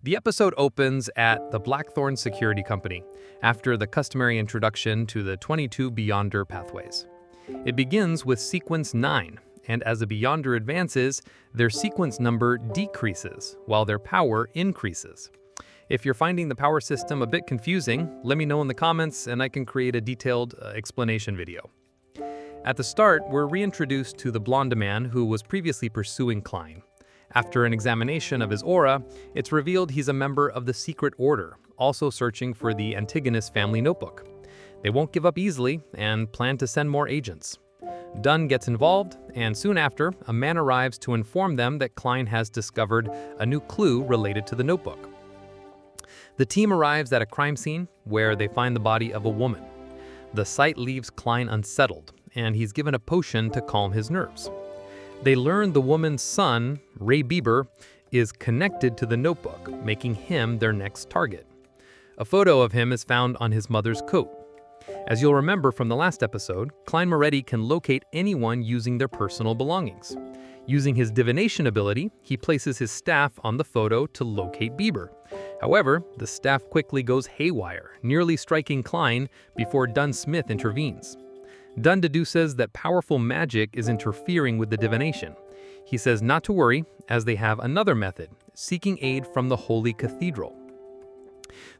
The episode opens at the Blackthorn Security Company, after the customary introduction to the 22 Beyonder pathways. It begins with sequence 9, and as a Beyonder advances, their sequence number decreases, while their power increases. If you're finding the power system a bit confusing, let me know in the comments and I can create a detailed explanation video. At the start, we're reintroduced to the blonde man who was previously pursuing Klein. After an examination of his aura, it's revealed he's a member of the Secret Order, also searching for the Antigonus family notebook. They won't give up easily and plan to send more agents. Dunn gets involved, and soon after, a man arrives to inform them that Klein has discovered a new clue related to the notebook. The team arrives at a crime scene where they find the body of a woman. The sight leaves Klein unsettled, and he's given a potion to calm his nerves. They learn the woman's son, Ray Bieber, is connected to the notebook, making him their next target. A photo of him is found on his mother's coat. As you'll remember from the last episode, Klein Moretti can locate anyone using their personal belongings. Using his divination ability, he places his staff on the photo to locate Bieber. However, the staff quickly goes haywire, nearly striking Klein before Dunn Smith intervenes. Dunn deduces that powerful magic is interfering with the divination. He says not to worry, as they have another method, seeking aid from the Holy Cathedral.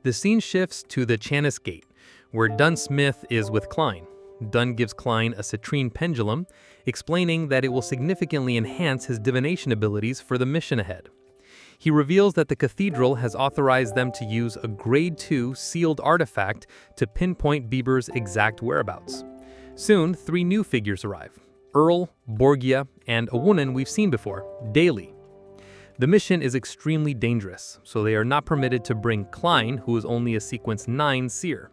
The scene shifts to the Chanis Gate, where Dunn Smith is with Klein. Dunn gives Klein a citrine pendulum, explaining that it will significantly enhance his divination abilities for the mission ahead. He reveals that the cathedral has authorized them to use a Grade 2 sealed artifact to pinpoint Bieber's exact whereabouts. Soon, 3 new figures arrive: Earl, Borgia, and a woman we've seen before, Daly. The mission is extremely dangerous, so they are not permitted to bring Klein, who is only a Sequence 9 seer.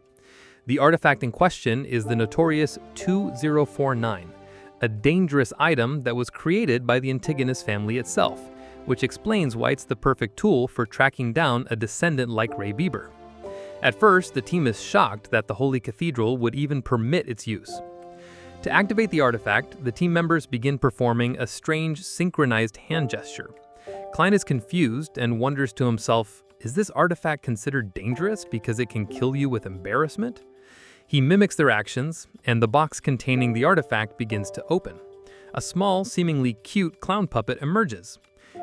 The artifact in question is the notorious 2049, a dangerous item that was created by the Antigonus family itself, which explains why it's the perfect tool for tracking down a descendant like Ray Bieber. At first, the team is shocked that the Holy Cathedral would even permit its use. To activate the artifact, the team members begin performing a strange, synchronized hand gesture. Klein is confused and wonders to himself, is this artifact considered dangerous because it can kill you with embarrassment? He mimics their actions, and the box containing the artifact begins to open. A small, seemingly cute clown puppet emerges.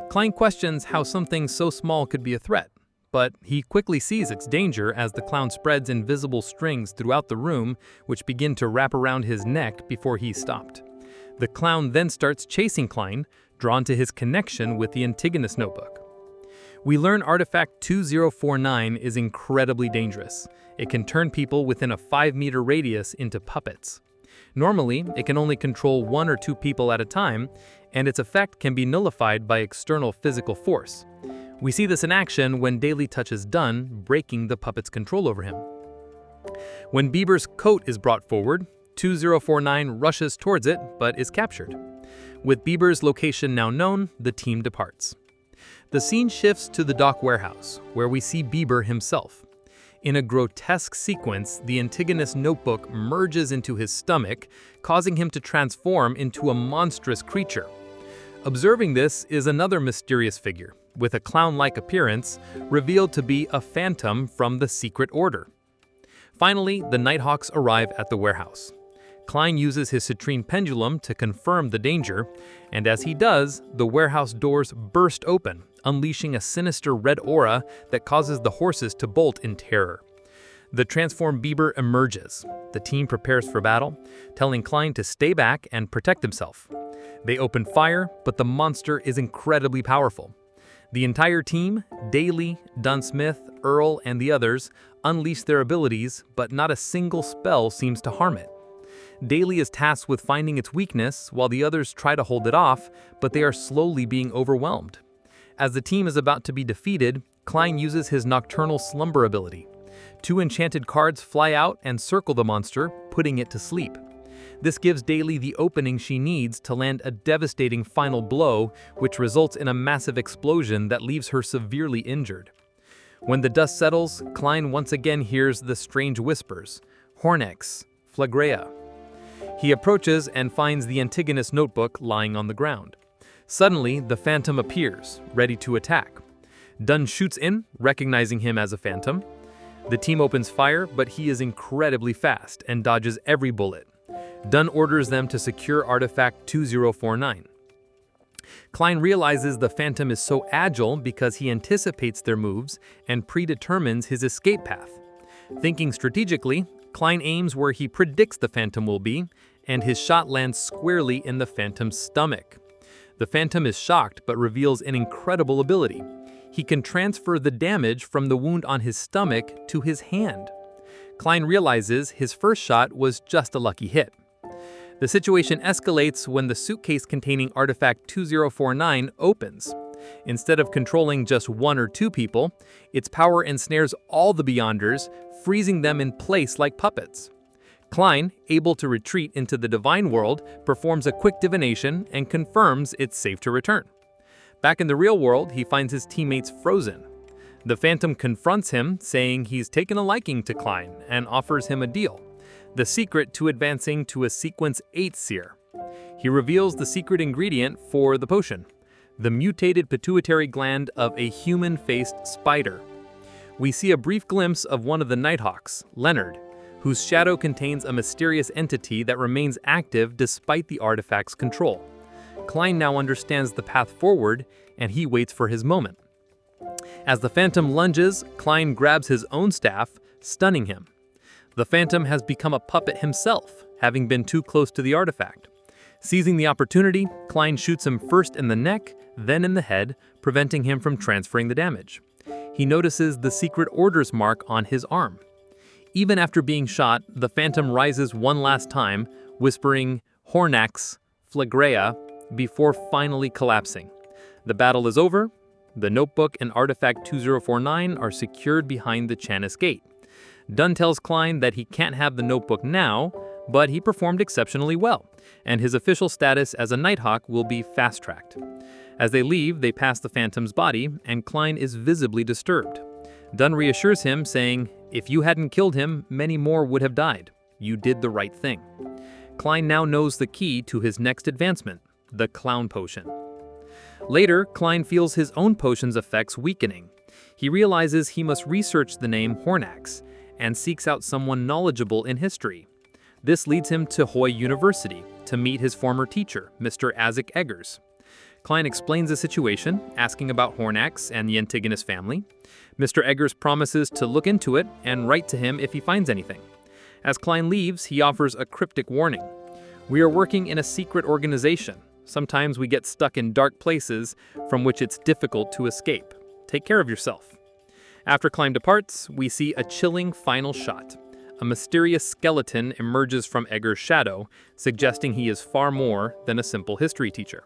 Klein questions how something so small could be a threat, but he quickly sees its danger as the clown spreads invisible strings throughout the room, which begin to wrap around his neck before he's stopped. The clown then starts chasing Klein, drawn to his connection with the Antigonus notebook. We learn artifact 2049 is incredibly dangerous. It can turn people within a 5-meter radius into puppets. Normally, it can only control 1 or 2 people at a time, and its effect can be nullified by external physical force. We see this in action when Daly touches Dunn, breaking the puppet's control over him. When Bieber's coat is brought forward, 2049 rushes towards it, but is captured. With Bieber's location now known, the team departs. The scene shifts to the dock warehouse, where we see Bieber himself. In a grotesque sequence, the Antigonus notebook merges into his stomach, causing him to transform into a monstrous creature. Observing this is another mysterious figure, with a clown-like appearance, revealed to be a phantom from the Secret Order. Finally, the Nighthawks arrive at the warehouse. Klein uses his citrine pendulum to confirm the danger, and as he does, the warehouse doors burst open, unleashing a sinister red aura that causes the horses to bolt in terror. The transformed Bieber emerges. The team prepares for battle, telling Klein to stay back and protect himself. They open fire, but the monster is incredibly powerful. The entire team, Daly, Dunn Smith, Earl, and the others, unleash their abilities, but not a single spell seems to harm it. Daly is tasked with finding its weakness, while the others try to hold it off, but they are slowly being overwhelmed. As the team is about to be defeated, Klein uses his Nocturnal Slumber ability. 2 enchanted cards fly out and circle the monster, putting it to sleep. This gives Daly the opening she needs to land a devastating final blow, which results in a massive explosion that leaves her severely injured. When the dust settles, Klein once again hears the strange whispers, Hornex, Flagrea. He approaches and finds the Antigonus notebook lying on the ground. Suddenly, the Phantom appears, ready to attack. Dunn shoots in, recognizing him as a phantom. The team opens fire, but he is incredibly fast and dodges every bullet. Dunn orders them to secure artifact 2049. Klein realizes the Phantom is so agile because he anticipates their moves and predetermines his escape path. Thinking strategically, Klein aims where he predicts the Phantom will be, and his shot lands squarely in the Phantom's stomach. The Phantom is shocked but reveals an incredible ability. He can transfer the damage from the wound on his stomach to his hand. Klein realizes his first shot was just a lucky hit. The situation escalates when the suitcase containing artifact 2049 opens. Instead of controlling just one or two people, its power ensnares all the Beyonders, freezing them in place like puppets. Klein, able to retreat into the Divine World, performs a quick divination and confirms it's safe to return. Back in the real world, he finds his teammates frozen. The Phantom confronts him, saying he's taken a liking to Klein and offers him a deal: the secret to advancing to a Sequence 8 seer. He reveals the secret ingredient for the potion: the mutated pituitary gland of a human-faced spider. We see a brief glimpse of one of the Nighthawks, Leonard, whose shadow contains a mysterious entity that remains active despite the artifact's control. Klein now understands the path forward, and he waits for his moment. As the Phantom lunges, Klein grabs his own staff, stunning him. The Phantom has become a puppet himself, having been too close to the artifact. Seizing the opportunity, Klein shoots him first in the neck, then in the head, preventing him from transferring the damage. He notices the secret order's mark on his arm. Even after being shot, the Phantom rises one last time, whispering "Hornax, Flagrea," before finally collapsing. The battle is over. The notebook and artifact 2049 are secured behind the Chanis Gate. Dunn tells Klein that he can't have the notebook now, but he performed exceptionally well, and his official status as a Nighthawk will be fast-tracked. As they leave, they pass the Phantom's body, and Klein is visibly disturbed. Dunn reassures him, saying, "If you hadn't killed him, many more would have died. You did the right thing." Klein now knows the key to his next advancement: the Clown Potion. Later, Klein feels his own potion's effects weakening. He realizes he must research the name Hornax, and seeks out someone knowledgeable in history. This leads him to Hoy University to meet his former teacher, Mr. Isaac Eggers. Klein explains the situation, asking about Hornax and the Antigonus family. Mr. Eggers promises to look into it and write to him if he finds anything. As Klein leaves, he offers a cryptic warning: "We are working in a secret organization. Sometimes we get stuck in dark places from which it's difficult to escape. Take care of yourself." After Klein departs, we see a chilling final shot. A mysterious skeleton emerges from Eggers' shadow, suggesting he is far more than a simple history teacher.